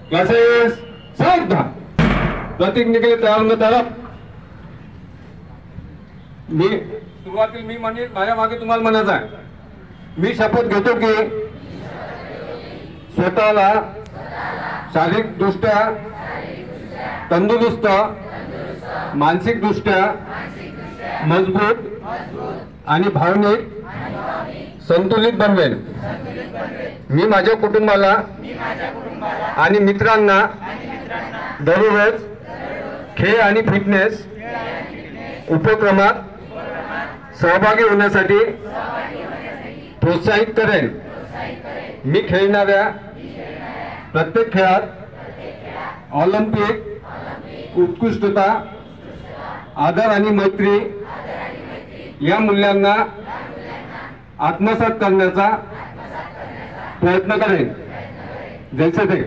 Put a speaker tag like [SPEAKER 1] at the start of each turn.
[SPEAKER 1] Classes सावधान, प्रतीक निकले तयार न तरफ। मी सुरुवातील मी म्हणेन, माझ्या मागे तुम्हाला म्हणायचं आहे, मी शपथ घेतो की स्वतःला शारीरिक दृष्ट्या तंदुरुस्त, मानसिक दृष्ट्या मजबूत आणि भावनिक संतुलित बनवेल। मी माझ्या कुटुंबाला आणि मित्रांना दररोज खेळ आणि फिटनेस उपक्रमात सहभागी होण्यासाठी प्रोत्साहित करेन। मी खेळणाऱ्या प्रत्येक खेळात ऑलिम्पिक उत्कृष्टता, आदर आणि मैत्री या मूल्यांना आत्मसात करण्याचा प्रयत्न करेन। जैसे थे